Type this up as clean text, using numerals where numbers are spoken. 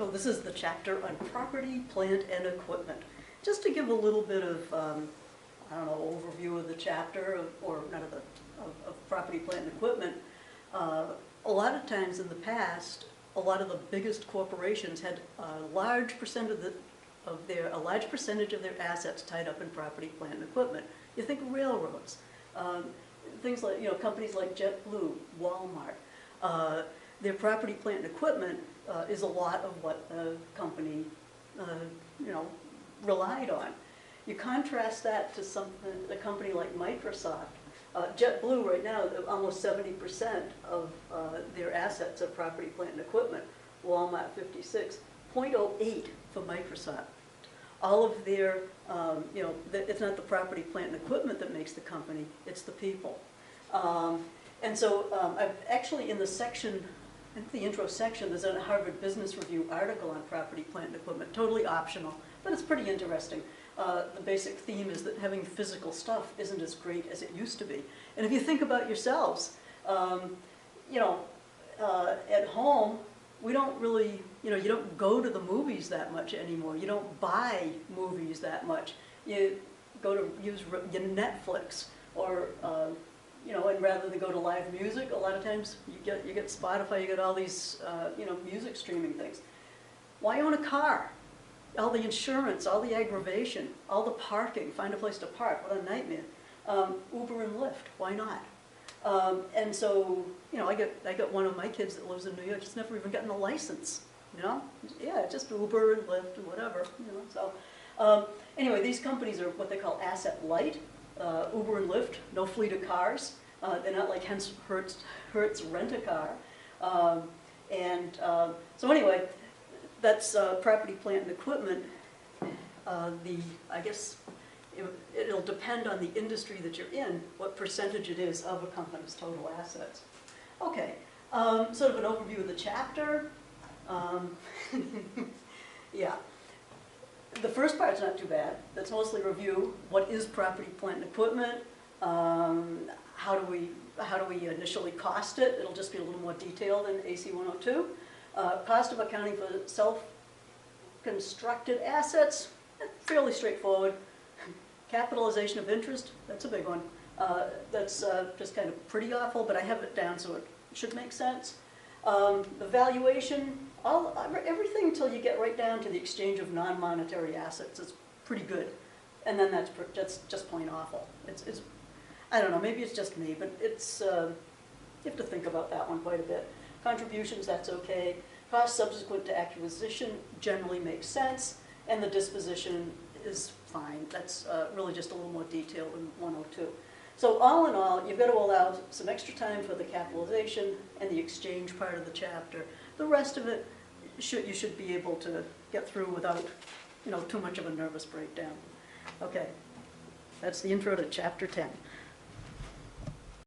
So this is the chapter on property, plant, and equipment. Just to give a little bit of, I don't know, overview of the chapter, or not of the, of property, plant, and equipment. A lot of times in the past, a lot of the biggest corporations had a large percentage of their assets tied up in property, plant, and equipment. You think of railroads, things like, companies like JetBlue, Walmart. Their property, plant, and equipment is a lot of what the company, relied on. You contrast that to a company like Microsoft. JetBlue right now, almost 70% of their assets are property, plant, and equipment. Walmart 56, 0.08 for Microsoft. All of their, it's not the property, plant, and equipment that makes the company, it's the people. And so I've actually in the section, I think the intro section, there's a Harvard Business Review article on property, plant, and equipment, totally optional, but it's pretty interesting. The basic theme is that having physical stuff isn't as great as it used to be. And if you think about yourselves, at home, we don't really, you don't go to the movies that much anymore. You don't buy movies that much. You go to use your Netflix, or, and rather than go to live music, a lot of times you get Spotify, you get all these, music streaming things. Why own a car? All the insurance, all the aggravation, all the parking, find a place to park, what a nightmare. Uber and Lyft, why not? And so, I got one of my kids that lives in New York, he's never even gotten a license, Yeah, just Uber and Lyft and whatever, So, anyway, these companies are what they call asset light. Uber and Lyft, no fleet of cars. They're not like Hertz Rent-A-Car. So anyway, that's property, plant, and equipment. I guess it'll depend on the industry that you're in, what percentage it is of a company's total assets. Okay, sort of an overview of the chapter. Yeah, the first part's not too bad. That's mostly review. What is property, plant, and equipment? How do we initially cost it? It'll just be a little more detailed in AC 102. Cost of accounting for self-constructed assets, fairly straightforward. Capitalization of interest, that's a big one. That's just kind of pretty awful, but I have it down so it should make sense. The valuation, everything until you get right down to the exchange of non-monetary assets is pretty good. And then that's just plain awful. It's I don't know, maybe it's just me, but it's, you have to think about that one quite a bit. Contributions, that's okay. Cost subsequent to acquisition generally makes sense, and the disposition is fine. That's really just a little more detailed in 102. So all in all, you've got to allow some extra time for the capitalization and the exchange part of the chapter. The rest of it, you should be able to get through without, too much of a nervous breakdown. Okay, that's the intro to chapter 10.